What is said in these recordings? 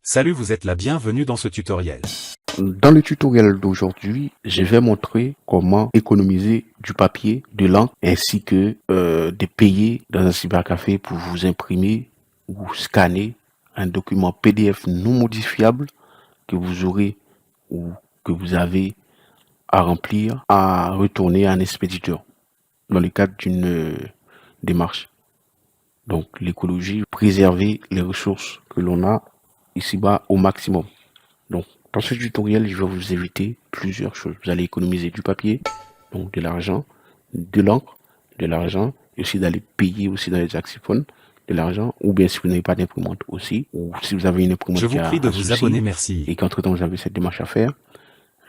Salut, vous êtes la bienvenue dans ce tutoriel. Dans le tutoriel d'aujourd'hui, je vais montrer comment économiser du papier, de l'encre, ainsi que de payer dans un cybercafé pour vous imprimer ou scanner un document PDF non modifiable que vous aurez ou que vous avez à remplir, à retourner à un expéditeur dans le cadre d'une démarche. Donc l'écologie, préserver les ressources que l'on a ici-bas au maximum. Donc, dans ce tutoriel, je vais vous éviter plusieurs choses. Vous allez économiser du papier, donc de l'argent, de l'encre, de l'argent, et aussi d'aller payer aussi dans les axiphones, de l'argent, ou bien si vous n'avez pas d'imprimante aussi, ou si vous avez une imprimante Je qui vous a prie de un vous souci, abonner, merci. et qu'entre-temps vous avez cette démarche à faire,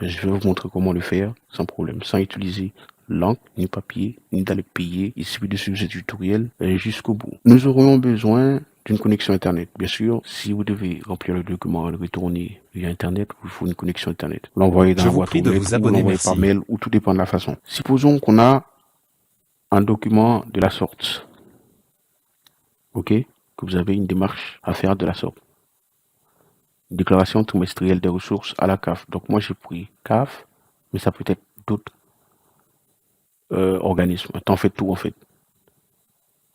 je vais vous montrer comment le faire sans problème, sans utiliser l'encre, ni papier, ni d'aller payer. Il suffit de suivre ce tutoriel jusqu'au bout. Nous aurons besoin d'une connexion Internet. Bien sûr, si vous devez remplir le document et le retourner via Internet, il faut une connexion Internet. L'envoyer dans Je la vous boîte prie aux de lettres vous ou abonner, l'envoyer par merci. mail, ou tout dépend de la façon. Supposons qu'on a un document de la sorte. OK? Que vous avez une démarche à faire de la sorte. Déclaration trimestrielle des ressources à la CAF. Donc moi j'ai pris CAF, mais ça peut être d'autres organismes. T'en fais tout en fait.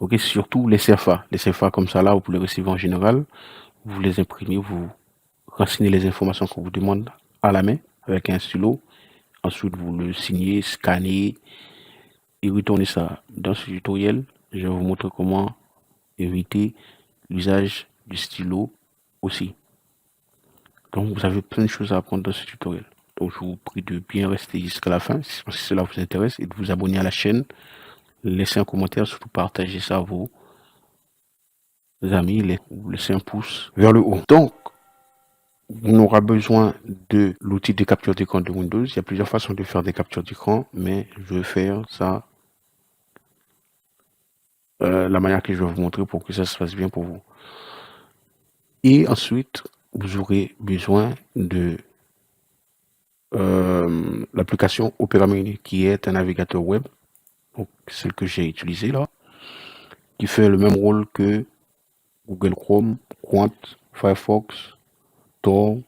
Ok, surtout les CFA. Les CFA comme ça là, vous pouvez les recevoir en général. Vous les imprimez, vous renseignez les informations qu'on vous demande à la main avec un stylo. Ensuite, vous le signez, scannez et retournez ça. Dans ce tutoriel, je vais vous montrer comment éviter l'usage du stylo aussi. Donc, vous avez plein de choses à apprendre dans ce tutoriel. Donc, je vous prie de bien rester jusqu'à la fin si cela vous intéresse et de vous abonner à la chaîne. Laissez un commentaire, surtout partagez ça à vos amis, laissez un pouce vers le haut. Donc, on aura besoin de l'outil de capture d'écran de Windows. Il y a plusieurs façons de faire des captures d'écran, mais je vais faire ça la manière que je vais vous montrer pour que ça se fasse bien pour vous. Et ensuite, vous aurez besoin de l'application Opera Mini, qui est un navigateur web, donc celle que j'ai utilisée là, qui fait le même rôle que Google Chrome, Quant, Firefox, Tor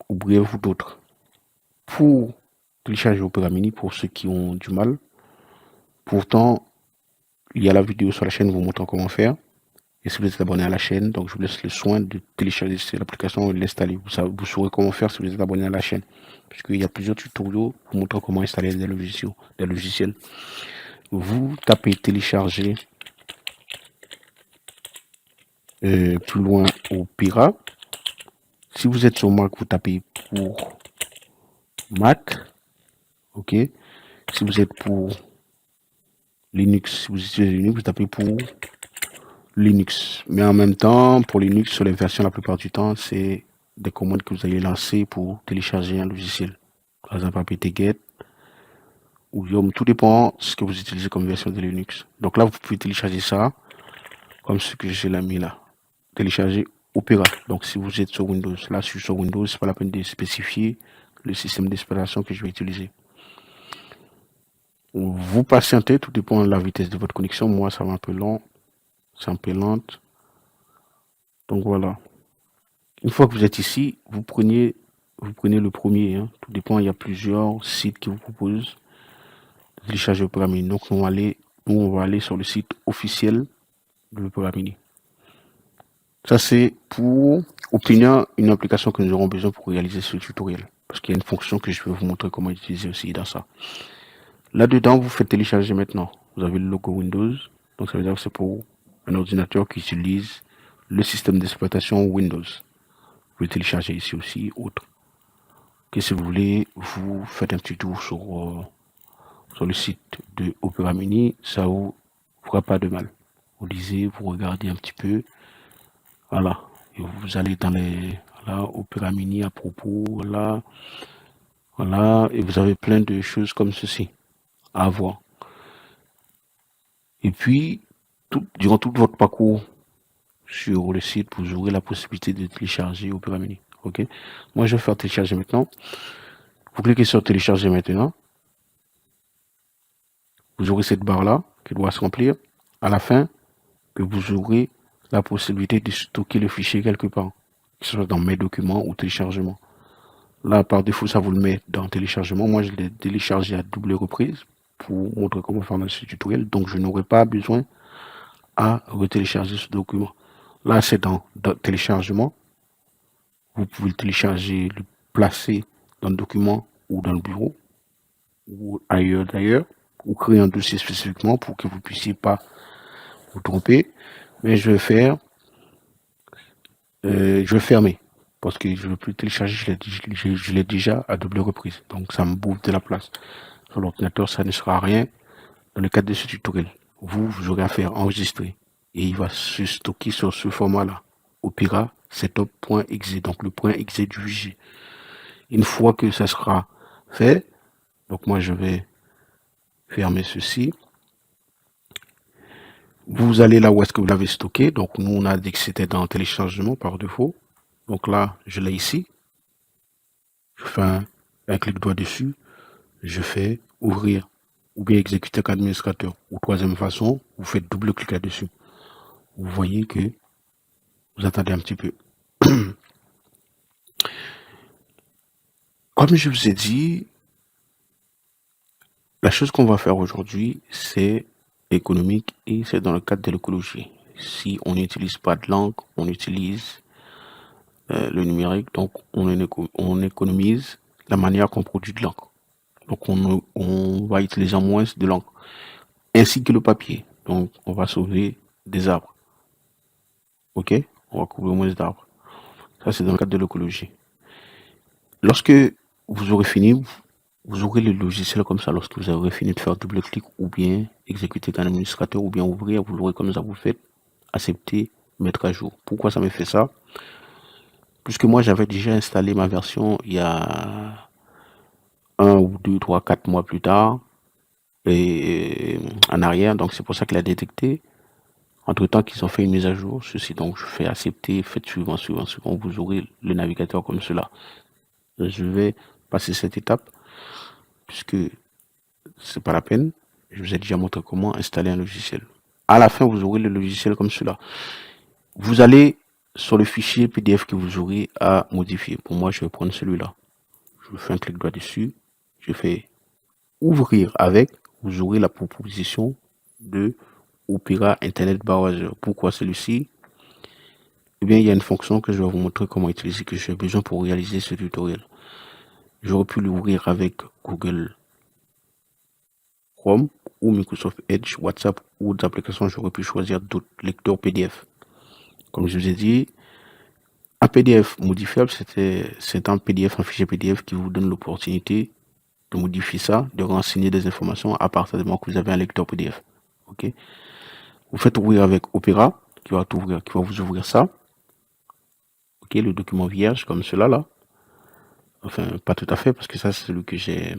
ou Brave ou d'autres. Pour télécharger Opera Mini, pour ceux qui ont du mal, pourtant, il y a la vidéo sur la chaîne vous montrant comment faire. Et si vous êtes abonné à la chaîne, donc je vous laisse le soin de télécharger l'application et de l'installer. Vous saurez comment faire si vous êtes abonné à la chaîne. Puisqu'il y a plusieurs tutoriels vous montrant comment installer des logiciels. Vous tapez télécharger plus loin Opera. Si vous êtes sur Mac, vous tapez pour Mac. OK. Si vous êtes pour Linux, si vous utilisez Linux, vous tapez pour Linux. Mais en même temps, pour Linux, sur les versions, la plupart du temps, c'est des commandes que vous allez lancer pour télécharger un logiciel. Par exemple, apt-get ou Yum, tout dépend de ce que vous utilisez comme version de Linux. Donc là, vous pouvez télécharger ça, comme ce que j'ai mis là. Télécharger Opera. Donc si vous êtes sur Windows, là, je suis sur Windows, c'est pas la peine de spécifier le système d'exploitation que je vais utiliser. Vous patientez, tout dépend de la vitesse de votre connexion. Moi, ça va un peu long, c'est un peu lente. Donc voilà. Une fois que vous êtes ici, vous prenez le premier. Hein. Tout dépend, il y a plusieurs sites qui vous proposent de télécharger Opera Mini. Donc on va aller sur le site officiel de l'Opera Mini. Ça c'est pour obtenir une application que nous aurons besoin pour réaliser ce tutoriel. Parce qu'il y a une fonction que je vais vous montrer comment utiliser aussi dans ça. Là-dedans, vous faites télécharger maintenant. Vous avez le logo Windows. Donc ça veut dire que c'est pour un ordinateur qui utilise le système d'exploitation Windows. Vous pouvez télécharger ici aussi, autre. Que si vous voulez, vous faites un petit tour sur le site de Opera Mini, ça vous fera pas de mal. Vous lisez, vous regardez un petit peu, voilà, et vous allez dans les, voilà, Opera Mini à propos, voilà, voilà, et vous avez plein de choses comme ceci à voir. Et puis, durant tout votre parcours sur le site, vous aurez la possibilité de télécharger Opera Mini. Ok, moi je vais faire télécharger maintenant. Vous cliquez sur télécharger maintenant. Vous aurez cette barre-là qui doit se remplir. À la fin, que vous aurez la possibilité de stocker le fichier quelque part. que ce soit dans mes documents ou téléchargements. Là, par défaut, ça vous le met dans téléchargement. Moi, je l'ai téléchargé à double reprise pour montrer comment faire dans ce tutoriel. Donc, je n'aurai pas besoin à retélécharger ce document. Là, c'est dans téléchargement. Vous pouvez le télécharger, le placer dans le document ou dans le bureau ou ailleurs d'ailleurs, ou créer un dossier spécifiquement pour que vous ne puissiez pas vous tromper. Mais je vais fermer parce que je ne veux plus télécharger, je l'ai déjà à double reprise. Donc ça me bouffe de la place. Sur l'ordinateur, ça ne sera rien. Dans le cadre de ce tutoriel, vous aurez à faire enregistrer et il va se stocker sur ce format-là. Opera setup.exe, donc le point .exe du fichier. Une fois que ça sera fait, donc moi je vais fermer ceci. Vous allez là où est-ce que vous l'avez stocké. Donc nous on a dit que c'était dans téléchargement par défaut. Donc là je l'ai ici. Je fais un clic droit dessus. Je fais ouvrir ou bien exécuter comme administrateur. Ou troisième façon, vous faites double clic là-dessus. Vous voyez que vous attendez un petit peu. Comme je vous ai dit, la chose qu'on va faire aujourd'hui, c'est économique et c'est dans le cadre de l'écologie. Si on n'utilise pas de langue, on utilise le numérique, donc on économise la manière qu'on produit de l'encre. Donc on va utiliser moins de l'encre, ainsi que le papier. Donc on va sauver des arbres. Ok, on va couvrir moins d'arbres. Ça c'est dans le cadre de l'écologie. Lorsque vous aurez fini, vous aurez le logiciel comme ça. Lorsque vous aurez fini de faire double clic ou bien exécuter comme administrateur ou bien ouvrir, vous l'aurez comme ça. Vous faites accepter, mettre à jour. Pourquoi ça me fait ça? Puisque moi j'avais déjà installé ma version il y a 1 ou 2, 3, 4 mois plus tard et en arrière, donc c'est pour ça qu'il a détecté. Entre temps qu'ils ont fait une mise à jour, ceci, donc je fais accepter, faites suivant, vous aurez le navigateur comme cela. Je vais passer cette étape puisque c'est pas la peine. Je vous ai déjà montré comment installer un logiciel. À la fin, vous aurez le logiciel comme cela. Vous allez sur le fichier PDF que vous aurez à modifier. Pour moi, je vais prendre celui-là. Je fais un clic droit dessus. Je fais ouvrir avec. Vous aurez la proposition de Opera Internet Browser. Pourquoi celui-ci? Eh bien, il y a une fonction que je vais vous montrer comment utiliser, que j'ai besoin pour réaliser ce tutoriel. J'aurais pu l'ouvrir avec Google Chrome ou Microsoft Edge, WhatsApp ou d'autres applications. J'aurais pu choisir d'autres lecteurs PDF. Comme je vous ai dit, un PDF modifiable, c'est un PDF, un fichier PDF qui vous donne l'opportunité de modifier ça, de renseigner des informations à partir du moment que vous avez un lecteur PDF. Ok. Vous faites ouvrir avec Opera, qui va vous ouvrir ça. Ok, le document vierge comme cela là. Enfin, pas tout à fait, parce que ça, c'est celui que j'ai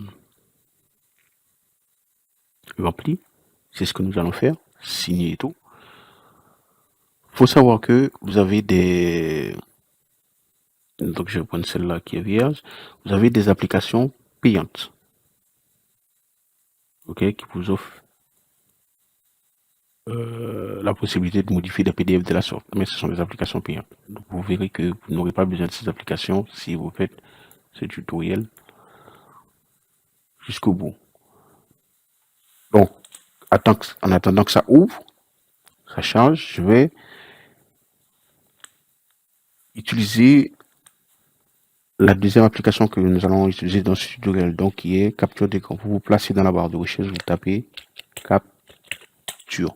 rempli. C'est ce que nous allons faire, signer et tout. Faut savoir que vous avez des... Donc, je vais prendre celle-là qui est vierge. Vous avez des applications payantes. Ok, qui vous offrent la possibilité de modifier des PDF de la sorte. Mais ce sont des applications payantes. Donc, vous verrez que vous n'aurez pas besoin de ces applications si vous faites ce tutoriel jusqu'au bout. Donc, en attendant que ça ouvre, ça charge, je vais utiliser la deuxième application que nous allons utiliser dans ce tutoriel, donc qui est capture d'écran. Vous vous placez dans la barre de recherche, vous tapez capture.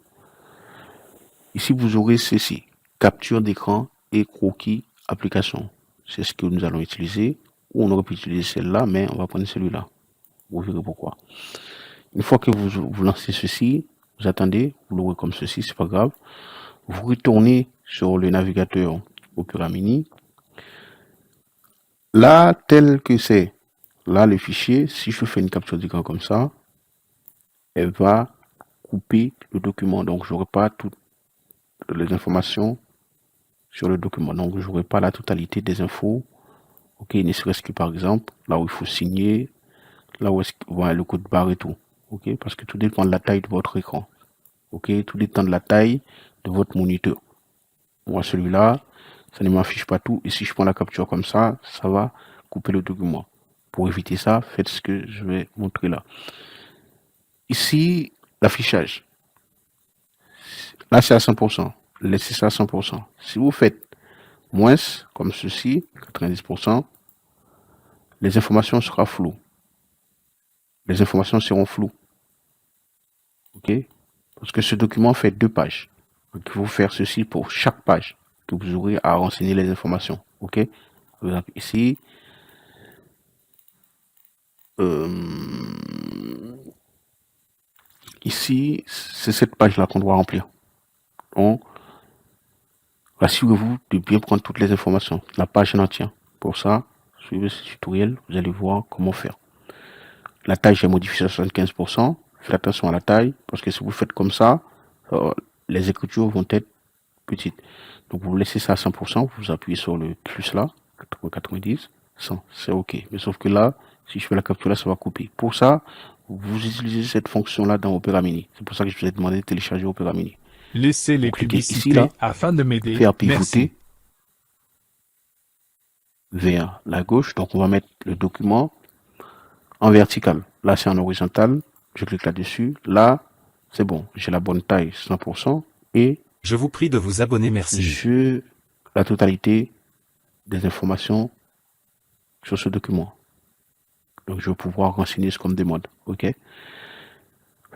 Ici, vous aurez ceci, capture d'écran et croquis application. C'est ce que nous allons utiliser. Ou on aurait pu utiliser celle-là, mais on va prendre celui-là. Vous verrez pourquoi. Une fois que vous lancez ceci, vous attendez, vous l'aurez comme ceci, c'est pas grave. Vous retournez sur le navigateur Opera Mini. Là, tel que c'est, là, le fichier, si je fais une capture d'écran comme ça, elle va couper le document. Donc, je n'aurai pas toutes les informations sur le document. Donc, je n'aurai pas la totalité des infos. Ok, ne serait-ce que par exemple, là où il faut signer, là où est-ce qu'il y a le code barre et tout. Ok, parce que tout dépend de la taille de votre écran. Ok, tout dépend de la taille de votre moniteur. Moi, celui-là, ça ne m'affiche pas tout. Et si je prends la capture comme ça va couper le document. Pour éviter ça, faites ce que je vais montrer là. Ici, l'affichage. Là, c'est à 100%. Laissez ça à 100%. Si vous faites moins, comme ceci, 90%, les informations seront floues. Les informations seront floues. OK? Parce que ce document fait 2 pages. Donc, il faut faire ceci pour chaque page que vous aurez à renseigner les informations. OK? Par exemple, ici, ici, c'est cette page-là qu'on doit remplir. Donc, rassurez-vous de bien prendre toutes les informations, la page en entière. Pour ça, suivez ce tutoriel, vous allez voir comment faire. La taille, j'ai modifié à 75%. Faites attention à la taille, parce que si vous faites comme ça, les écritures vont être petites. Donc, vous laissez ça à 100%, vous appuyez sur le plus là, 90, 100, c'est OK. Mais sauf que là, si je fais la capture là, ça va couper. Pour ça, vous utilisez cette fonction-là dans Opera Mini. C'est pour ça que je vous ai demandé de télécharger Opera Mini. Laissez les Vous cliquez ici, publicités là, afin de m'aider. faire Merci. pivoter vers la gauche. Donc, on va mettre le document en vertical. Là, c'est en horizontal. Je clique là-dessus. Là, c'est bon. J'ai la bonne taille, 100%. Et Je vous prie de vous abonner, merci. j'ai la totalité des informations sur ce document. Donc, je vais pouvoir renseigner ce qu'on me demande. OK?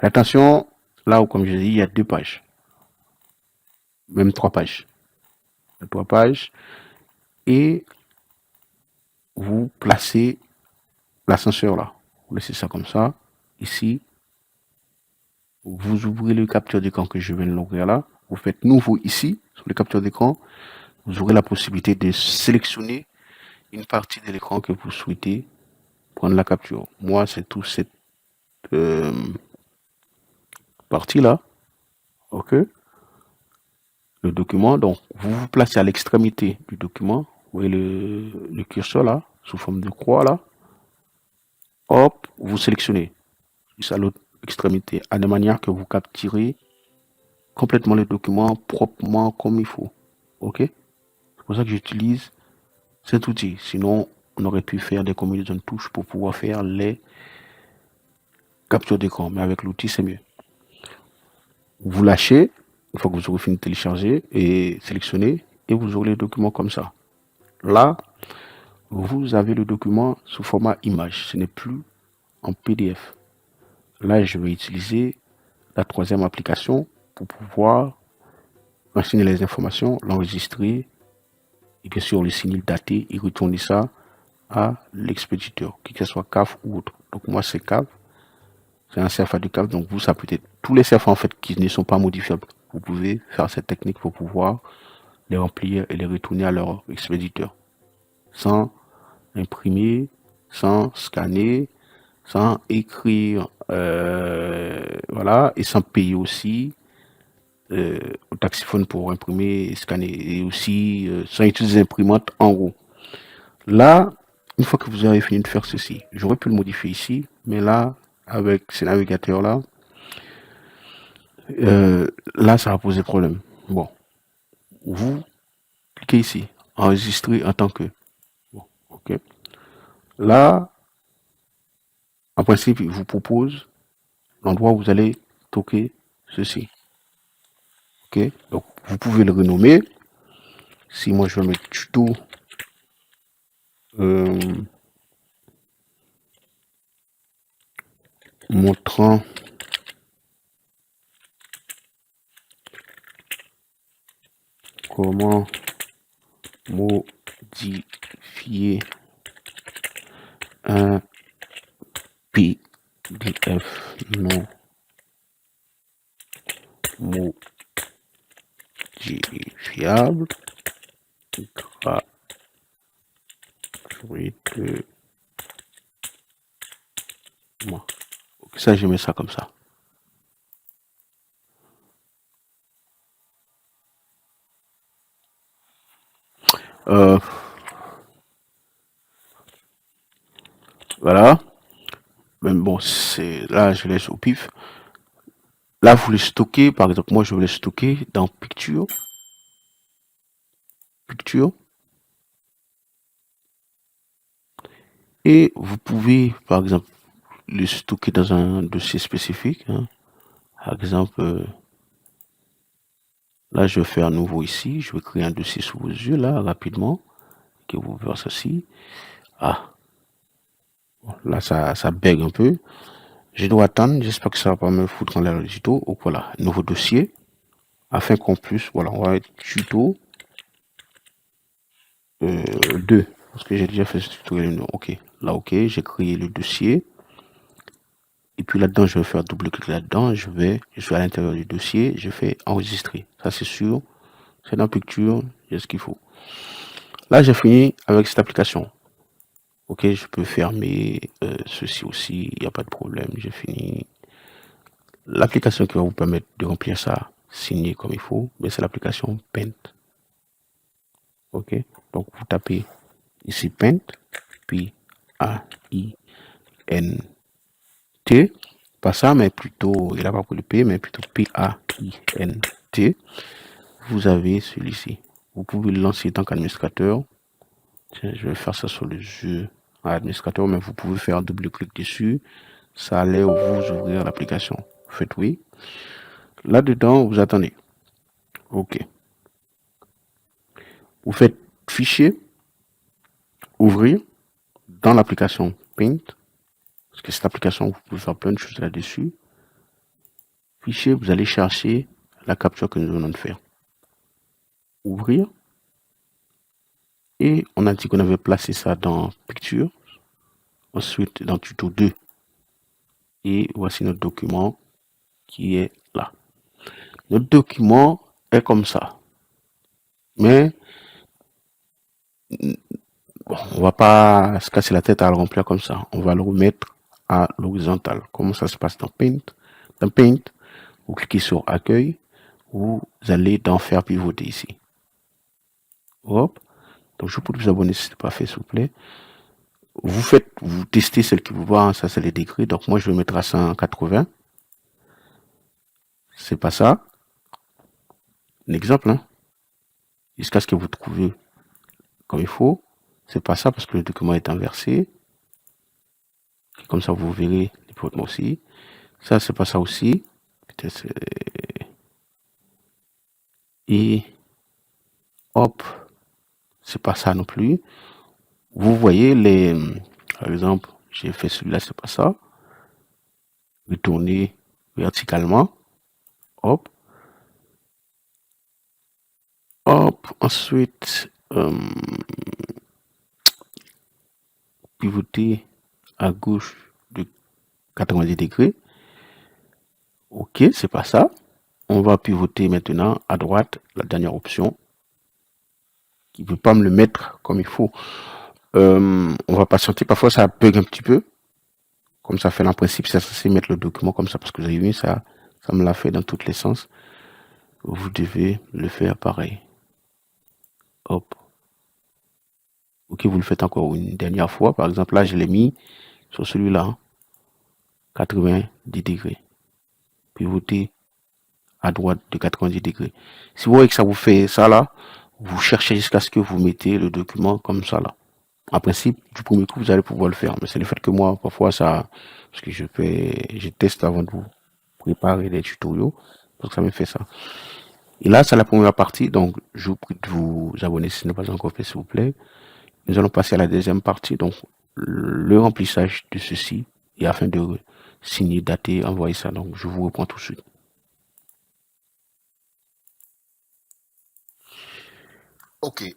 Attention, là où, comme je dis, il y a 2 pages. Même 3 pages. 3 pages. Et vous placez l'ascenseur là. Vous laissez ça comme ça. Ici, vous ouvrez le capture d'écran que je viens de l'ouvrir là. Vous faites nouveau ici, sur le capture d'écran. Vous aurez la possibilité de sélectionner une partie de l'écran que vous souhaitez prendre la capture. Moi, c'est toute cette partie là. OK? Le document, donc vous vous placez à l'extrémité du document. Vous voyez le curseur là, sous forme de croix là. Hop, vous sélectionnez à l'autre extrémité, à de manière que vous capturez complètement le document proprement comme il faut. OK? C'est pour ça que j'utilise cet outil. Sinon, on aurait pu faire des combinaisons de touches pour pouvoir faire les captures d'écran. Mais avec l'outil, c'est mieux. Vous lâchez, une fois que vous aurez fini de télécharger et sélectionner, et vous aurez le document comme ça. Là, vous avez le document sous format image. Ce n'est plus en PDF. Là, je vais utiliser la 3e application pour pouvoir renseigner les informations, l'enregistrer et bien sûr le signer, le dater et retourner ça à l'expéditeur, qu'il que ce soit CAF ou autre. Donc moi c'est CAF, c'est un CFA de CAF, donc vous ça peut être tous les CFA en fait qui ne sont pas modifiables. Vous pouvez faire cette technique pour pouvoir les remplir et les retourner à leur expéditeur sans imprimer, sans scanner, sans écrire, voilà, et sans payer aussi au taxiphone pour imprimer et scanner, et aussi sans utiliser l'imprimante en haut. Là, une fois que vous avez fini de faire ceci, j'aurais pu le modifier ici, mais là, avec ces navigateurs-là, là, ça va poser problème. Bon, vous cliquez ici, enregistrer en tant que. Bon, ok. Là, en principe, il vous propose l'endroit où vous allez stocker ceci. Ok, donc vous pouvez le renommer. Si moi je vais mettre tuto montrant comment modifier un PDF non modifiable gratuitement. Ok, ça, je mets ça comme ça. Voilà. Même bon, c'est là, je laisse au pif. Là, vous les stockez, par exemple, moi, je vais les stocker dans Picture. Picture. Et vous pouvez, par exemple, le stocker dans un dossier spécifique. Hein. Par exemple, là, je vais faire un nouveau ici. Je vais créer un dossier sous vos yeux, là, rapidement. Que vous verrez ceci. Ah, là, ça bug un peu. Je dois attendre. J'espère que ça va pas me foutre en l'air le tuto. Donc voilà, nouveau dossier. Afin qu'on puisse, voilà, on va mettre tuto 2. Parce que j'ai déjà fait ce tutoriel. Ok, là, ok, j'ai créé le dossier. Et puis là-dedans, je vais faire double-clic là-dedans. Je suis à l'intérieur du dossier. Je fais enregistrer. Ça, c'est sûr. C'est dans Picture. J'ai ce qu'il faut. Là, j'ai fini avec cette application. Ok, je peux fermer ceci aussi. Il n'y a pas de problème. J'ai fini. L'application qui va vous permettre de remplir ça, signer comme il faut, mais c'est l'application Paint. Ok, donc vous tapez ici Paint, P-A-I-N-T. Pas ça, mais plutôt, il n'a pas pris le P, mais plutôt P-A-I-N-T. Vous avez celui-ci. Vous pouvez le lancer tant qu'administrateur. Tiens, je vais faire ça sur le jeu administrateur, mais vous pouvez faire un double-clic dessus. Ça allait vous ouvrir l'application. Faites oui. Là-dedans, vous attendez. OK. Vous faites fichier, ouvrir dans l'application Paint. Parce que cette application, vous pouvez faire plein de choses là-dessus. Fichier, vous allez chercher la capture que nous venons de faire. Ouvrir. Et on a dit qu'on avait placé ça dans Picture. Ensuite, dans Tuto 2. Et voici notre document qui est là. Notre document est comme ça. Mais bon, on va pas se casser la tête à le remplir comme ça. On va le remettre à l'horizontale. Comment ça se passe dans Paint? Dans Paint, vous cliquez sur Accueil. Vous allez dans Faire pivoter ici. Hop. Donc, je vous prie de vous abonner si ce n'est pas fait, s'il vous plaît. Vous testez celle qui vous voit. Ça, c'est les degrés. Donc, moi, je vais mettre à 180. C'est pas ça. Un exemple, hein. Jusqu'à ce que vous trouvez comme il faut. C'est pas ça parce que le document est inversé. Comme ça, vous verrez les pivotements aussi. Ça, c'est pas ça aussi. Et hop, c'est pas ça non plus. Vous voyez les, par exemple, j'ai fait celui-là, c'est pas ça. Retourner verticalement. Hop. Hop. Ensuite, pivoter à gauche de 90 degrés. Ok, c'est pas ça. On va pivoter maintenant à droite, la dernière option, qui ne veut pas me le mettre comme il faut. On va patienter, parfois ça bug un petit peu. Comme ça fait en principe, c'est censé mettre le document comme ça, parce que vous avez vu, ça me l'a fait dans tous les sens. Vous devez le faire pareil. Hop. Ok, vous le faites encore une dernière fois. Par exemple, là, je l'ai mis sur celui-là. 90 degrés. Pivoter à droite de 90 degrés. Si vous voyez que ça vous fait ça là, vous cherchez jusqu'à ce que vous mettez le document comme ça là. En principe, du premier coup, vous allez pouvoir le faire. Mais c'est le fait que moi, parfois, ça, parce que je teste avant de vous préparer les tutoriaux. Donc, ça me fait ça. Et là, c'est la première partie. Donc, je vous prie de vous abonner si ce n'est pas encore fait, s'il vous plaît. Nous allons passer à la deuxième partie. Donc, le remplissage de ceci. Et afin de signer, dater, envoyer ça. Donc, je vous reprends tout de suite. Ok.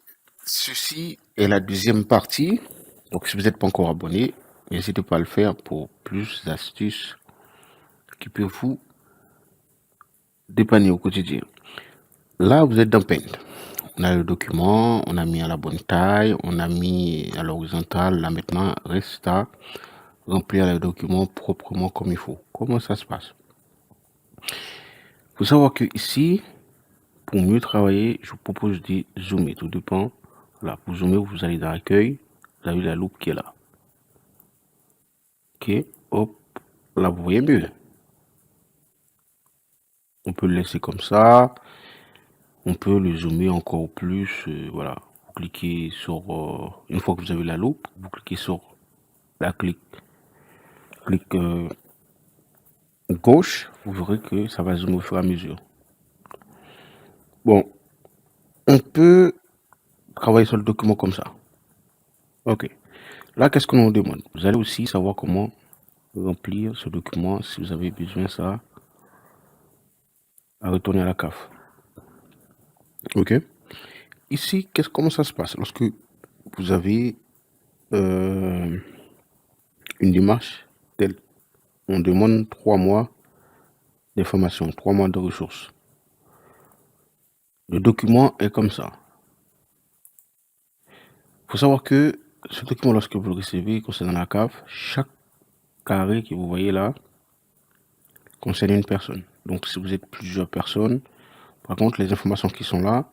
Ceci est la deuxième partie. Donc, si vous n'êtes pas encore abonné, n'hésitez pas à le faire pour plus d'astuces qui peuvent vous dépanner au quotidien. Là, vous êtes dans Paint. On a le document, on a mis à la bonne taille, on a mis à l'horizontale. Là, maintenant, reste à remplir le document proprement comme il faut. Comment ça se passe? Il faut savoir que ici, pour mieux travailler, je vous propose de zoomer. Tout dépend. Là, pour zoomer, vous allez dans l'accueil. Vous avez la loupe qui est là. Ok, hop. Là, vous voyez mieux. On peut le laisser comme ça. On peut le zoomer encore plus. Voilà. cliquez sur, une fois que vous avez la loupe, vous cliquez sur la clic gauche, vous verrez que ça va zoomer au fur et à mesure. Bon, on peut travailler sur le document comme ça. Ok. Là, qu'est-ce qu'on nous demande? Vous allez aussi savoir comment remplir ce document si vous avez besoin ça à retourner à la CAF. Ok. Ici, comment ça se passe lorsque vous avez une démarche telle? On demande 3 mois d'information, 3 mois de ressources. Le document est comme ça. Il faut savoir que ce document, lorsque vous le recevez concernant la CAF, chaque carré que vous voyez là concerne une personne. Donc, si vous êtes plusieurs personnes, par contre, les informations qui sont là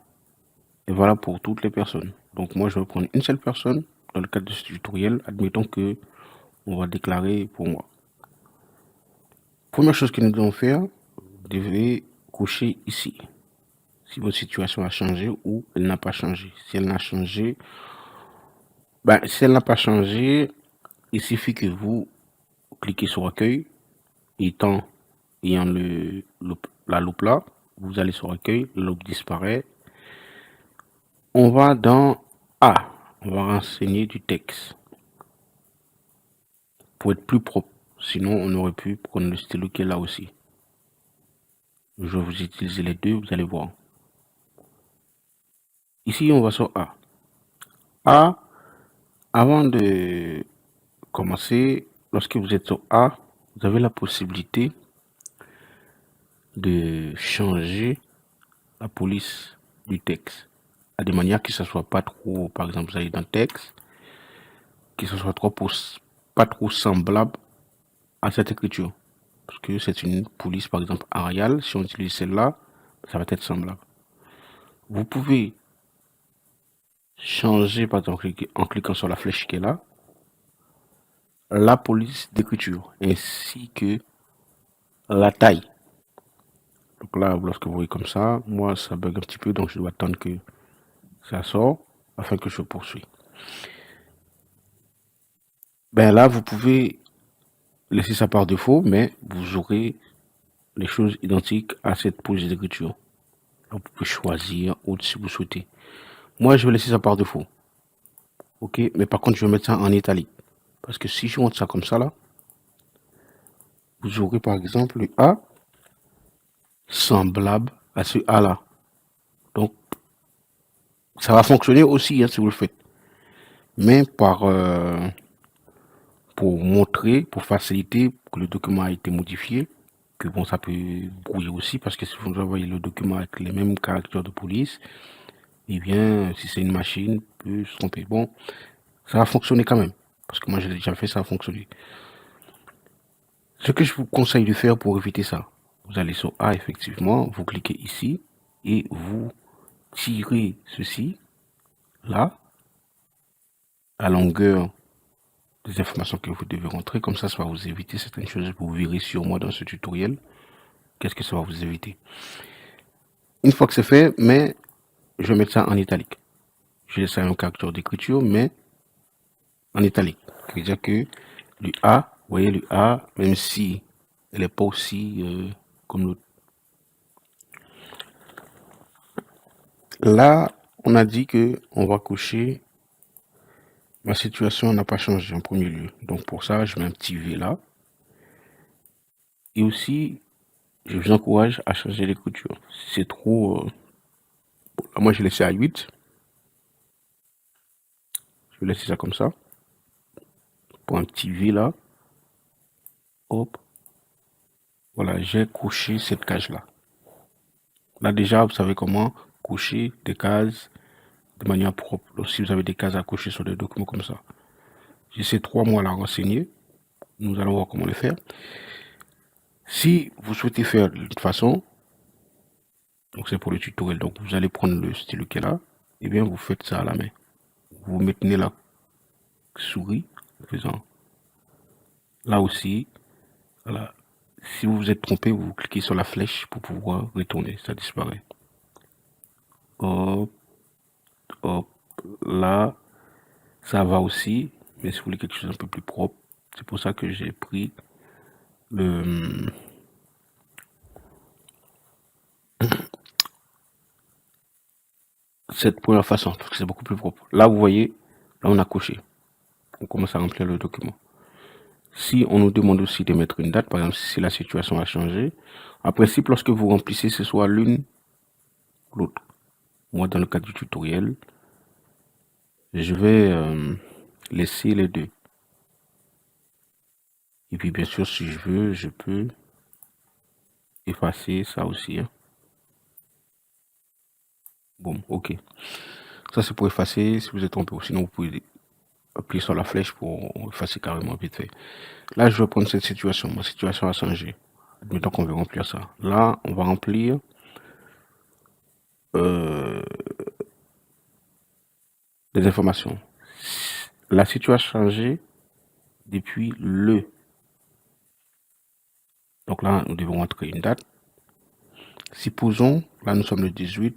est valable pour toutes les personnes. Donc, moi, je vais prendre une seule personne dans le cadre de ce tutoriel. Admettons que on va déclarer pour moi. Première chose que nous devons faire, vous devez cocher ici si votre situation a changé ou elle n'a pas changé. Si elle n'a changé, si elle n'a pas changé, il suffit que vous cliquez sur accueil, ayant la loupe là, vous allez sur accueil, la loupe disparaît. On va dans A, on va renseigner du texte pour être plus propre. Sinon, on aurait pu prendre le stylo qui est là aussi. Je vais vous utiliser les deux, vous allez voir. Ici, on va sur A. A, avant de commencer, lorsque vous êtes sur A, vous avez la possibilité de changer la police du texte à des manières que ce soit pas trop, par exemple, vous allez dans le texte, que ce soit pas trop semblable à cette écriture. Parce que c'est une police, par exemple, Arial. Si on utilise celle-là, ça va être semblable. Vous pouvez changer, par exemple, en cliquant sur la flèche qui est là, la police d'écriture, ainsi que la taille. Donc là, lorsque vous voyez comme ça, moi, ça bug un petit peu, donc je dois attendre que ça sort afin que je poursuive. Là, vous pouvez laisser ça par défaut, mais vous aurez les choses identiques à cette police d'écriture. Vous pouvez choisir autre si vous souhaitez. Moi, je vais laisser ça par défaut. Ok, mais par contre, je vais mettre ça en italique. Parce que si je monte ça comme ça là, vous aurez par exemple le A semblable à ce A là. Donc, ça va fonctionner aussi si vous le faites. Mais pour montrer, pour faciliter que le document a été modifié, que bon, ça peut brouiller aussi, parce que si vous envoyez le document avec les mêmes caractères de police, eh bien, si c'est une machine, peut se tromper. Bon, ça va fonctionner quand même. Parce que moi, j'ai déjà fait, ça a fonctionné. Ce que je vous conseille de faire pour éviter ça, vous allez sur A, effectivement, vous cliquez ici, et vous tirez ceci, là, à longueur des informations que vous devez rentrer. Comme ça va vous éviter certaines choses. Vous verrez sur moi dans ce tutoriel. Qu'est-ce que ça va vous éviter? Une fois que c'est fait, mais je vais mettre ça en italique. Je laisse ça un caractère d'écriture, mais en italique. C'est-à-dire que le A, vous voyez le A, même si elle n'est pas aussi comme l'autre. Là, on a dit que on va cocher ma situation n'a pas changé en premier lieu. Donc pour ça, je mets un petit V là. Et aussi, je vous encourage à changer l'écriture. Si c'est trop... là, moi, je laissé à 8. Je vais laisser ça comme ça. Pour un petit V là. Hop. Voilà, j'ai coché cette case-là. Là, déjà, vous savez comment cocher des cases de manière propre. Donc, si vous avez des cases à cocher sur des documents comme ça. J'ai ces 3 mois à renseigner. Nous allons voir comment le faire. Si vous souhaitez faire de toute façon, donc c'est pour le tutoriel, donc vous allez prendre le stylo qui est là, et bien vous faites ça à la main. Vous maintenez la souris, en faisant là aussi, voilà. Si vous vous êtes trompé, vous cliquez sur la flèche pour pouvoir retourner, ça disparaît. Hop, hop, Là, ça va aussi, mais si vous voulez quelque chose un peu plus propre, c'est pour ça que j'ai pris le cette première façon, parce que c'est beaucoup plus propre. Là, vous voyez, là, on a coché. On commence à remplir le document. Si on nous demande aussi de mettre une date, par exemple, si la situation a changé, en principe, lorsque vous remplissez, c'est soit l'une ou l'autre. Moi, dans le cadre du tutoriel, je vais laisser les deux. Et puis, bien sûr, si je veux, je peux effacer ça aussi. Hein. Bon, ok. Ça, c'est pour effacer si vous êtes trompé. Sinon, vous pouvez appuyer sur la flèche pour effacer carrément vite fait. Là, je vais prendre cette situation. Ma situation a changé. Admettons qu'on veut remplir ça. Là, on va remplir des informations. La situation a changé depuis le. Donc là, nous devons entrer une date. Supposons, là nous sommes le 18,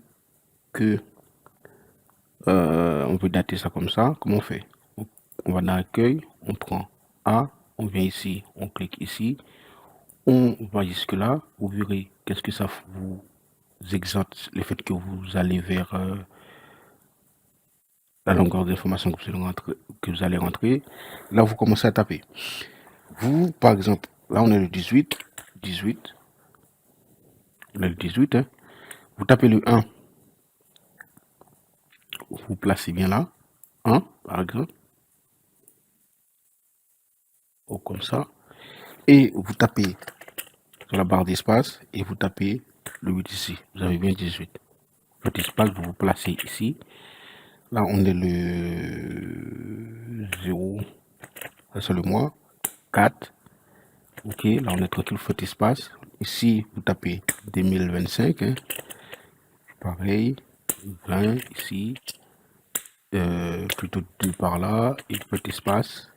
que on veut dater ça comme ça. Comment on fait? On va dans l'accueil, on prend A, on vient ici, on clique ici, on va jusque là. Vous verrez qu'est-ce que ça vous exempte, le fait que vous allez vers la longueur d'information que vous allez rentrer. Là, vous commencez à taper. Vous, par exemple, là on est le 18, on est le 18, hein. Vous tapez le 1, vous placez bien là, 1 par exemple, ou comme ça, et vous tapez sur la barre d'espace et vous tapez le 8 ici. Vous avez bien 18. Votre espace, vous vous placez ici. Là, on est le 0, ça c'est le mois, 4. Ok, là on est tranquille, votre espace. Ici, vous tapez 2025, hein. Pareil, 20 ici, plutôt 2 par là, et votre espace,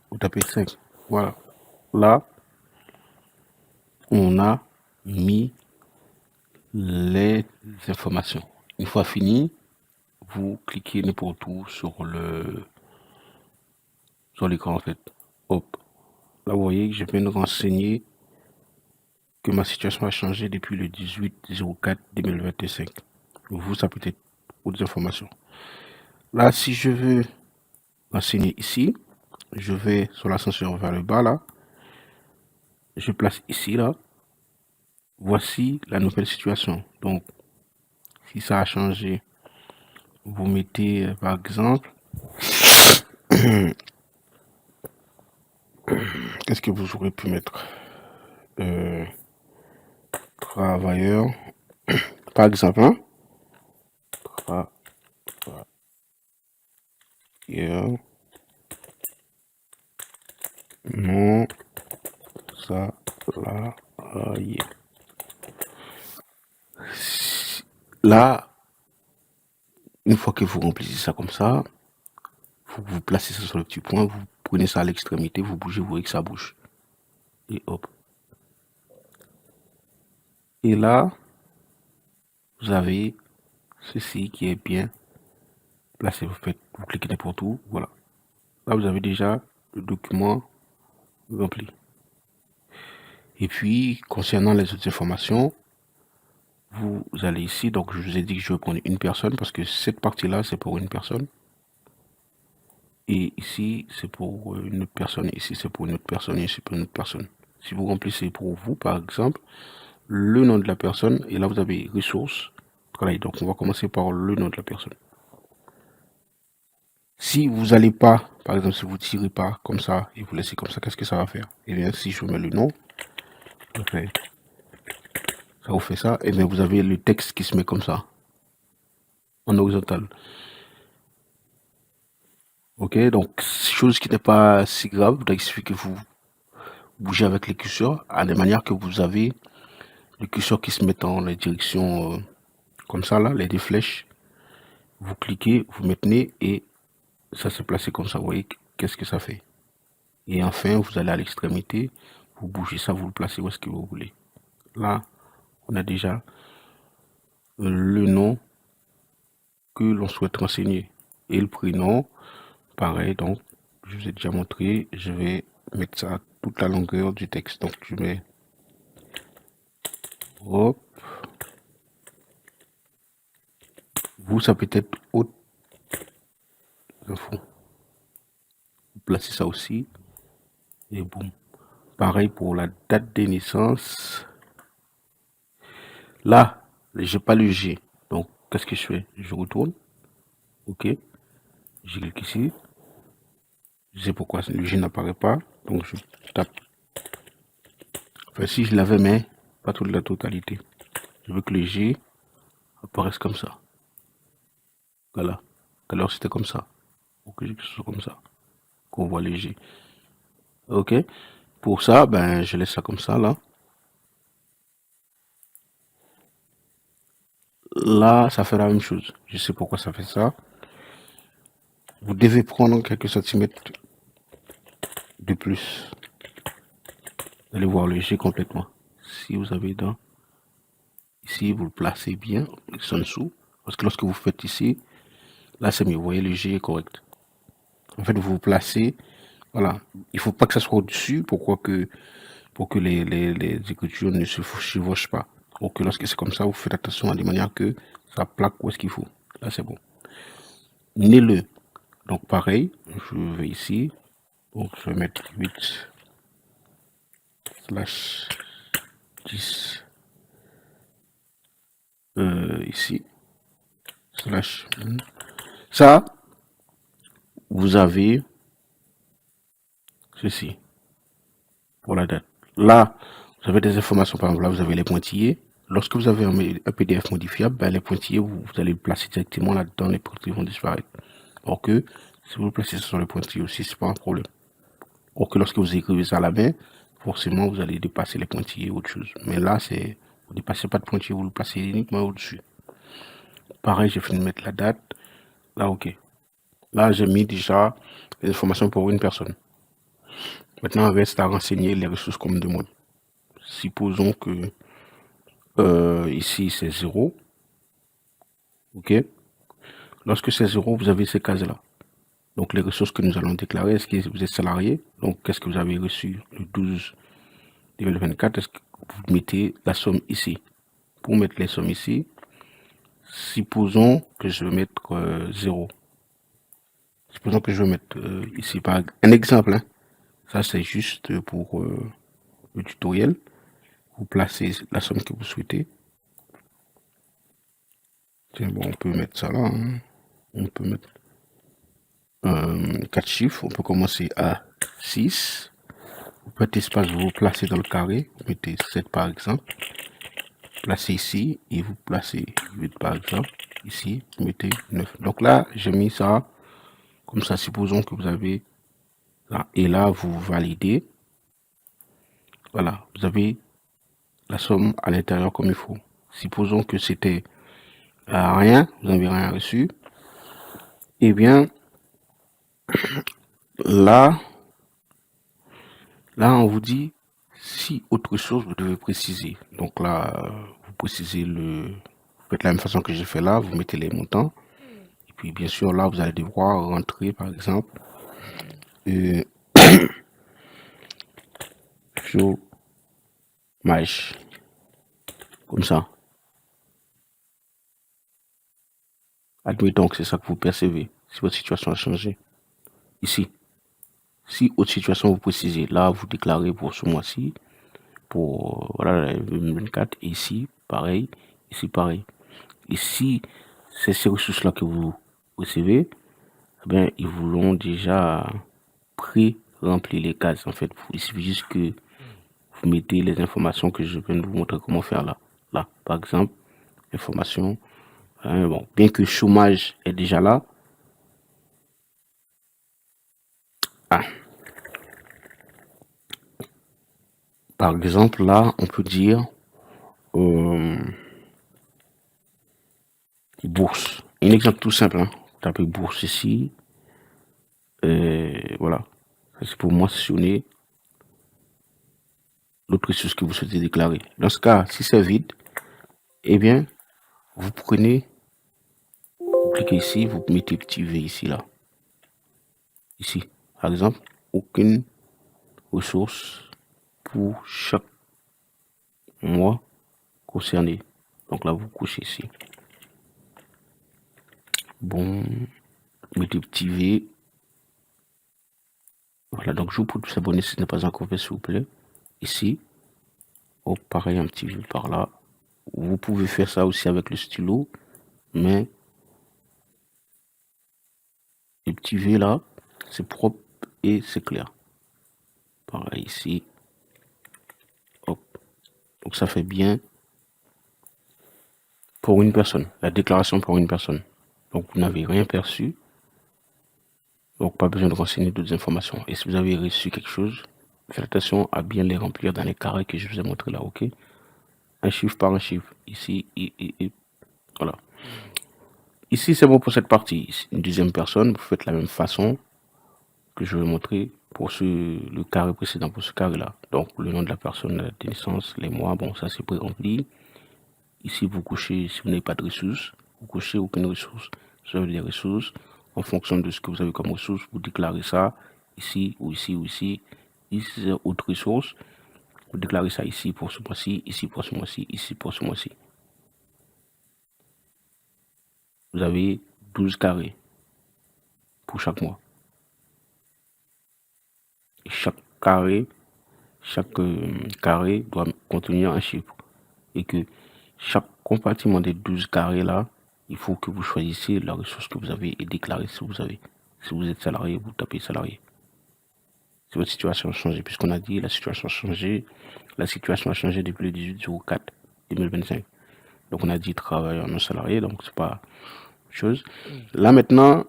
vous tapez 5. Voilà. Là, on a mis les informations. Une fois fini, vous cliquez n'importe où sur l'écran en fait. Hop. Là, vous voyez que je viens de renseigner que ma situation a changé depuis le 18/04/2025. Vous, ça peut être autres informations. Là, si je veux renseigner ici, je vais sur l'ascenseur vers le bas là. Je place ici là. Voici la nouvelle situation. Donc, si ça a changé, vous mettez par exemple, qu'est-ce que vous aurez pu mettre? Travailleur, par exemple, hein? Travailleur, non, salarié. Là, une fois que vous remplissez ça comme ça, vous placez ça sur le petit point, vous prenez ça à l'extrémité, vous bougez, vous voyez que ça bouge. Et hop. Et là, vous avez ceci qui est bien placé. Vous cliquez n'importe où, voilà. Là, vous avez déjà le document rempli. Et puis, concernant les autres informations, vous allez ici. Donc, je vous ai dit que je vais prendre une personne parce que cette partie-là, c'est pour une personne. Et ici, c'est pour une autre personne. Ici, c'est pour une autre personne. Et ici, pour une autre personne. Si vous remplissez pour vous, par exemple, le nom de la personne, et là, vous avez ressources, travail. Donc, on va commencer par le nom de la personne. Si vous n'allez pas, par exemple, si vous tirez pas comme ça et vous laissez comme ça, qu'est-ce que ça va faire? Eh bien, si je mets le nom, ça vous fait ça, et bien vous avez le texte qui se met comme ça, en horizontal. Ok, donc chose qui n'est pas si grave, donc il suffit que vous bougez avec les curseurs, à la manière que vous avez le curseur qui se met dans les directions comme ça là, les deux flèches. Vous cliquez, vous maintenez et ça se place comme ça. Vous voyez qu'est-ce que ça fait. Et enfin, vous allez à l'extrémité, vous bougez ça, vous le placez où est-ce que vous voulez. Là, on a déjà le nom que l'on souhaite renseigner. Et le prénom, pareil, donc, je vous ai déjà montré, je vais mettre ça à toute la longueur du texte. Donc, je mets, hop, vous, ça peut être autre info. Vous placez ça aussi, et boum. Pareil pour la date de naissance. Là, j'ai pas le G. Donc, qu'est-ce que je fais? Je retourne. OK. Je clique ici. Je sais pourquoi le G n'apparaît pas. Donc, je tape. Enfin, si je l'avais, mais pas toute la totalité. Je veux que le G apparaisse comme ça. Voilà. Alors, c'était comme ça. Pour que ce soit comme ça. Qu'on voit le G. OK. Pour ça, ben, je laisse ça comme ça, là. Là, ça fait la même chose. Je sais pourquoi ça fait ça. Vous devez prendre quelques centimètres de plus. Vous allez voir le G complètement. Si vous avez dans ici, vous le placez bien, en dessous. Parce que lorsque vous faites ici, là c'est mieux. Vous voyez, le G est correct. En fait, vous vous placez. Voilà. Il ne faut pas que ça soit au-dessus pour que les écritures ne se chevauchent pas. Donc lorsque c'est comme ça, vous faites attention de manière que ça plaque où est-ce qu'il faut. Là, c'est bon. Né-le. Donc pareil, je vais ici. Donc je vais mettre 8/10 ici. Slash. Ça, vous avez ceci pour la date. Là, vous avez des informations, par exemple, là, vous avez les pointillés. Lorsque vous avez un PDF modifiable, ben, les pointillés, vous allez le placer directement là-dedans, les pointillés vont disparaître. Or que, si vous le placez sur les pointillés aussi, c'est pas un problème. Or que lorsque vous écrivez ça à la main, forcément, vous allez dépasser les pointillés ou autre chose. Mais là, c'est, vous ne dépassez pas de pointillés, vous le placez uniquement au-dessus. Pareil, j'ai fini de mettre la date. Là, ok. Là, j'ai mis déjà les informations pour une personne. Maintenant, il reste à renseigner les ressources qu'on me demande. Supposons que ici, c'est 0. OK. Lorsque c'est 0, vous avez ces cases-là. Donc, les ressources que nous allons déclarer, est-ce que vous êtes salarié? Donc, qu'est-ce que vous avez reçu le 12 2024? Est-ce que vous mettez la somme ici? Pour mettre les sommes ici, supposons que je vais mettre 0. Supposons que je vais mettre ici, par un exemple. Hein. Ça, c'est juste pour le tutoriel. Vous placez la somme que vous souhaitez. Tiens, bon, on peut mettre ça là. Hein. On peut mettre 4 chiffres. On peut commencer à 6. Vous faites espace, vous placez dans le carré. Vous mettez 7 par exemple. Placez ici et vous placez 8 par exemple. Ici, vous mettez 9. Donc là, j'ai mis ça comme ça. Supposons que vous avez là. Et là, vous validez. Voilà, vous avez la somme à l'intérieur comme il faut. Supposons que c'était rien, vous n'avez rien reçu. Eh bien, là, on vous dit si autre chose vous devez préciser. Donc là, vous précisez vous faites la même façon que j'ai fait là, vous mettez les montants. Et puis bien sûr, là, vous allez devoir rentrer, par exemple, chômage. Comme ça. Admettons que c'est ça que vous percevez. Si votre situation a changé. Ici. Si autre situation vous précisez, là, vous déclarez pour ce mois-ci, pour voilà, 2024, et ici, pareil, ici, pareil. Et si c'est ces ressources-là que vous recevez, eh bien, ils vous l'ont déjà pré-rempli les cases. En fait, il suffit juste que vous mettez les informations que je viens de vous montrer comment faire là. Là, par exemple, information. Bon, bien que chômage est déjà là. Par exemple, là, on peut dire bourse. Un exemple tout simple. Hein. Tapez bourse ici. Voilà. C'est pour mentionner l'autre ressource que vous souhaitez déclarer. Dans ce cas, si c'est vide, eh bien, vous prenez cliquez ici, vous mettez petit V ici, là. Ici, par exemple, aucune ressource pour chaque mois concerné. Donc là, vous couchez ici. Bon, mettez petit V. Voilà, donc je vous prie de vous abonner si ce n'est pas encore fait, s'il vous plaît. Ici, oh, pareil, un petit V par là. Vous pouvez faire ça aussi avec le stylo, mais le petit V là, c'est propre et c'est clair. Pareil ici. Hop. Donc ça fait bien pour une personne. La déclaration pour une personne. Donc vous n'avez rien perçu. Donc pas besoin de renseigner d'autres informations. Et si vous avez reçu quelque chose, faites attention à bien les remplir dans les carrés que je vous ai montré là, ok? Un chiffre par un chiffre. Ici, et voilà. Ici, c'est bon pour cette partie. Ici, une deuxième personne, vous faites la même façon que je vais montrer pour le carré précédent, pour ce carré-là. Donc, le nom de la personne, la date de naissance, les mois, bon, ça c'est pré-rempli. Ici, vous cochez, si vous n'avez pas de ressources, vous cochez aucune ressource. Vous avez des ressources. En fonction de ce que vous avez comme ressources, vous déclarez ça ici ou ici ou ici. Ici, c'est autre ressource. Vous déclarez ça ici pour ce mois-ci, ici pour ce mois-ci, ici pour ce mois-ci. Vous avez 12 carrés pour chaque mois. Et chaque carré doit contenir un chiffre. Et que chaque compartiment des 12 carrés là, il faut que vous choisissiez la ressource que vous avez et déclarer si vous avez. Si vous êtes salarié, vous tapez salarié. Si votre situation a changé, puisqu'on a dit la situation a changé, depuis le 18/04/2025. Donc on a dit travailleur non salarié, donc c'est pas chose. Là maintenant,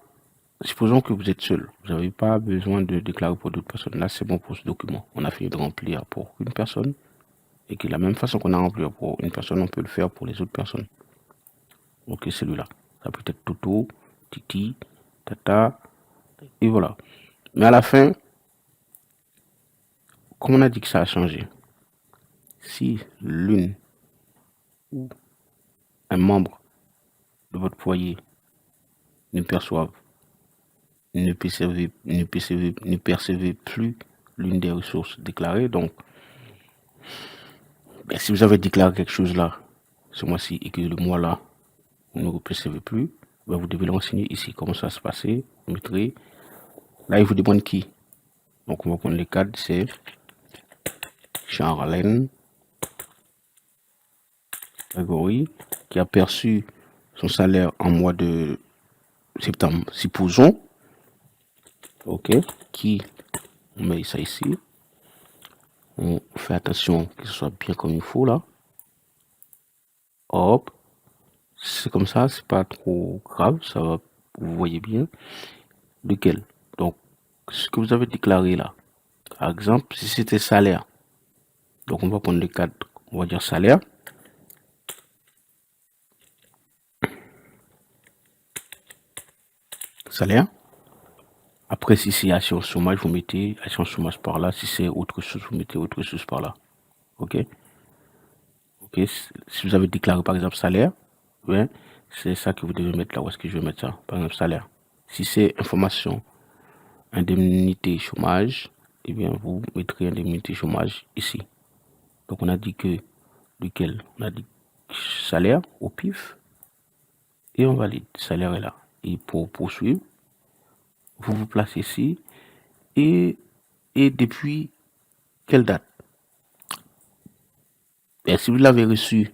supposons que vous êtes seul. Vous n'avez pas besoin de déclarer pour d'autres personnes. Là, c'est bon pour ce document. On a fini de remplir pour une personne. Et que la même façon qu'on a rempli pour une personne, on peut le faire pour les autres personnes. Ok, celui-là. Ça peut être Toto, Titi, Tata, et voilà. Mais à la fin, comme on a dit que ça a changé, si l'une ou un membre de votre foyer ne perçoivent, ne percevez plus l'une des ressources déclarées, donc si vous avez déclaré quelque chose là, ce mois-ci, et que le mois là, vous ne le percevez plus, vous devez le renseigner ici. Comment ça se passait? Vous mettrez. Là, il vous demande qui. Donc, on va prendre les cadres, c'est Charlène Grégory, qui a perçu son salaire en mois de septembre. Supposons, ok, qui, on met ça ici. On fait attention que ce soit bien comme il faut là. Hop, c'est comme ça, c'est pas trop grave, ça va, vous voyez bien. Lequel? Donc, ce que vous avez déclaré là, par exemple, si c'était salaire, donc on va prendre le cadre, on va dire salaire. Salaire. Après, si c'est assurance chômage, vous mettez assurance chômage par là. Si c'est autre chose, vous mettez autre chose par là. Ok. Ok. Si vous avez déclaré par exemple salaire, ouais, c'est ça que vous devez mettre là. Où est-ce que je vais mettre ça? Par exemple salaire. Si c'est information, indemnité chômage, eh bien vous mettrez indemnité chômage ici. Donc on a dit que lequel? On a dit salaire au pif et on valide. Salaire est là. Et pour poursuivre, vous vous placez ici et depuis quelle date? Et si vous l'avez reçu,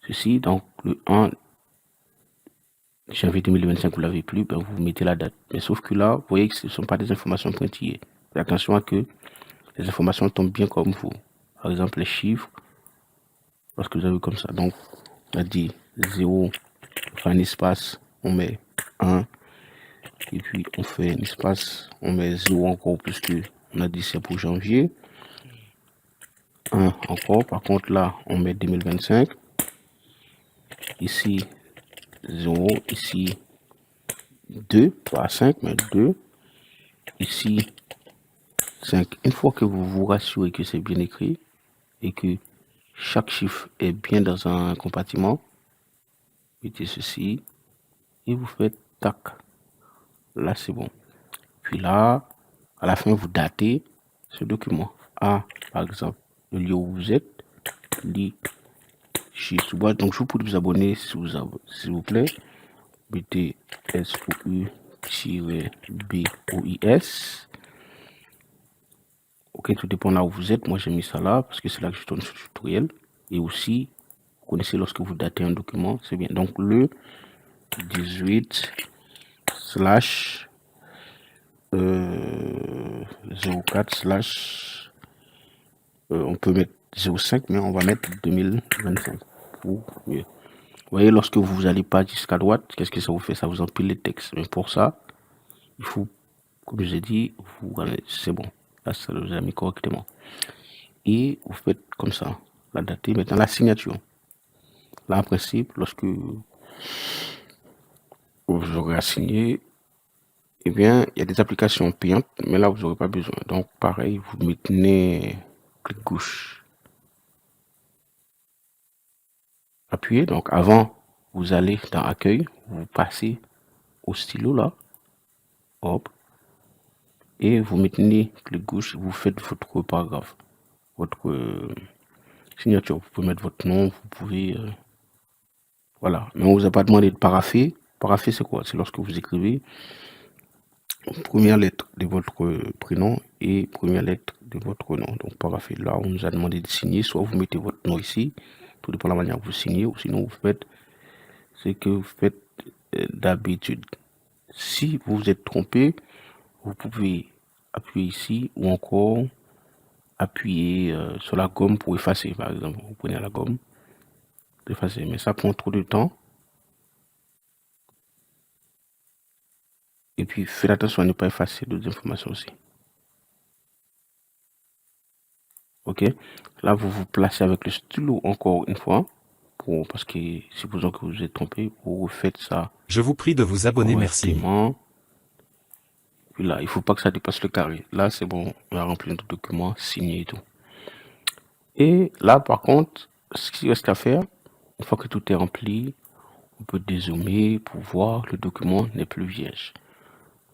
ceci, donc le 1 janvier 2025, vous l'avez plus, ben vous mettez la date. Mais sauf que là, vous voyez que ce ne sont pas des informations pointillées. Faites attention à que les informations tombent bien comme vous. Par exemple, les chiffres, lorsque vous avez comme ça. Donc, on a dit 0, on fait un espace, on met 1, et puis on fait un espace, on met 0 encore, puisque on a dit c'est pour janvier. 1 encore, par contre là, on met 2025. Ici, 0, ici 2, pas 5, mais 2. Ici, 5. Une fois que vous vous rassurez que c'est bien écrit et que chaque chiffre est bien dans un compartiment, mettez ceci. et vous faites tac. Là, c'est bon. Puis là, à la fin, vous datez ce document. A, par exemple, le lieu où vous êtes, lit chez sous-boîte. Donc, je vous prie de vous abonner, s'il vous plaît. Mettez SOU-BOIS. Ok, tout dépend là où vous êtes. Moi, j'ai mis ça là parce que c'est là que je tourne sur le tutoriel. Et aussi, vous connaissez lorsque vous datez un document, c'est bien. Donc, le 18 slash 04 slash on peut mettre 05, mais on va mettre 2025 pour mieux. Vous voyez, lorsque vous n'allez pas jusqu'à droite, qu'est-ce que ça vous fait? Ça vous empile les textes. Mais pour ça, il faut, comme je l'ai dit, c'est bon. Là, ça vous a mis correctement. Et vous faites comme ça, la date. Maintenant, la signature. Là, en principe, lorsque vous aurez à signer, eh bien, il y a des applications payantes, mais là, vous n'aurez pas besoin. Donc, pareil, vous mettez clic gauche, appuyez. Donc, avant, vous allez dans Accueil, vous passez au stylo là, hop, et vous mettez clic gauche, vous faites votre paragraphe, votre signature. Vous pouvez mettre votre nom, vous pouvez, voilà. Mais on vous a pas demandé de parapher. Parapher, c'est quoi? C'est lorsque vous écrivez première lettre de votre prénom et première lettre de votre nom. Donc, parapher. Là, on nous a demandé de signer. Soit vous mettez votre nom ici, tout dépend de la manière que vous signez, ou sinon vous faites ce que vous faites d'habitude. Si vous vous êtes trompé, vous pouvez appuyer ici ou encore appuyer sur la gomme pour effacer, par exemple. Vous prenez la gomme, effacer, mais ça prend trop de temps. Et puis, faites attention à ne pas effacer d'autres informations aussi. Ok, là, vous vous placez avec le stylo encore une fois, parce que supposons que vous êtes trompé, vous refaites ça Je vous prie de vous abonner, merci. correctement. Puis là, il ne faut pas que ça dépasse le carré. Là, c'est bon, on a rempli notre document, signé et tout. Et là, par contre, ce qu'il reste à faire, une fois que tout est rempli, on peut dézoomer pour voir le document n'est plus vierge.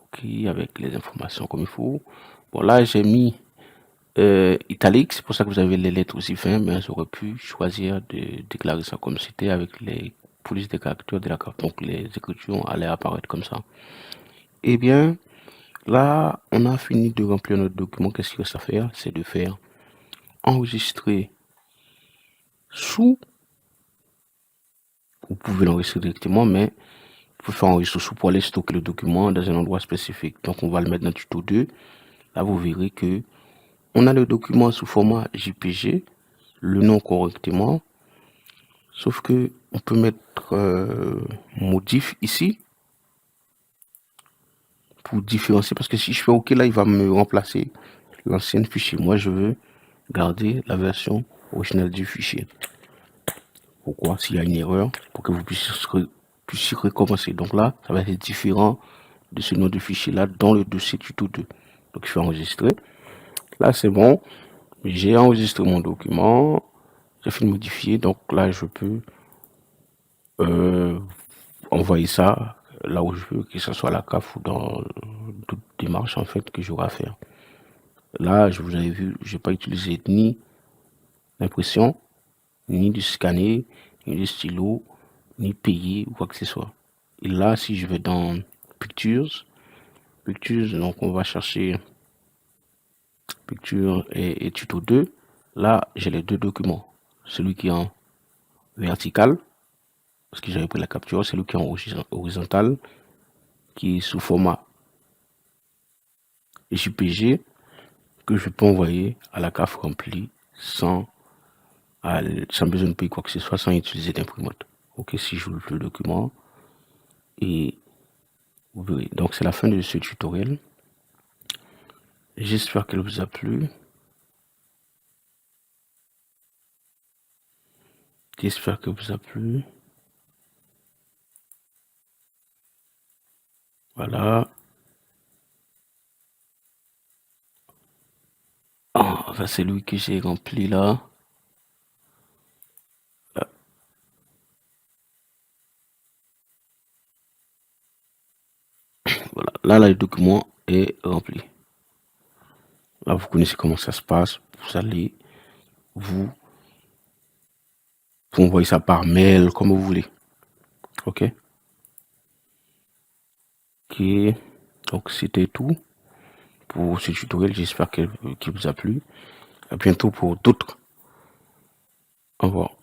Ok, avec les informations comme il faut. Bon, là, j'ai mis italique, c'est pour ça que vous avez les lettres aussi fines, mais j'aurais pu choisir de déclarer ça comme c'était avec les polices des caractères de la carte. Donc, les écritures allaient apparaître comme ça. Eh bien, là, on a fini de remplir notre document. Qu'est-ce qu'il reste à faire? C'est de faire enregistrer sous. Vous pouvez l'enregistrer directement, mais il faut faire enregistrer sous pour aller stocker le document dans un endroit spécifique. Donc, on va le mettre dans tuto 2. Là, vous verrez que on a le document sous format JPG, le nom correctement, sauf que on peut mettre modif ici pour différencier, parce que si je fais OK, là, il va me remplacer l'ancien fichier. Moi, je veux garder la version originale du fichier. Pourquoi? S'il y a une erreur, pour que vous puissiez recommencer. Donc là, ça va être différent de ce nom de fichier là dans le dossier tuto 2. Donc, je fais enregistrer. Là, c'est bon. J'ai enregistré mon document. J'ai fait modifier. Donc là, je peux envoyer ça là où je veux, que ce soit à la CAF ou dans toute démarche en fait que j'aurai à faire. Là, je vous avais vu, j'ai pas utilisé ni l'impression, ni du scanner, ni du stylo, ni payer ou quoi que ce soit. Et là, si je vais dans Pictures, donc on va chercher Picture et tuto 2. Là, j'ai les deux documents. Celui qui est en vertical, parce que j'avais pris la capture, celui qui est en horizontal, qui est sous format JPG, que je peux envoyer à la CAF remplie sans besoin de payer quoi que ce soit, sans utiliser d'imprimante. Ok, si je ouvre le document, et vous verrez. Donc, c'est la fin de ce tutoriel. J'espère qu'elle vous a plu. J'espère que vous a plu. Voilà. Enfin, c'est lui que j'ai rempli là. Là, le document est rempli. Là, vous connaissez comment ça se passe. Vous allez vous envoyer ça par mail, comme vous voulez. OK? Ok. Donc, c'était tout pour ce tutoriel. J'espère qu'il vous a plu. À bientôt pour d'autres. Au revoir.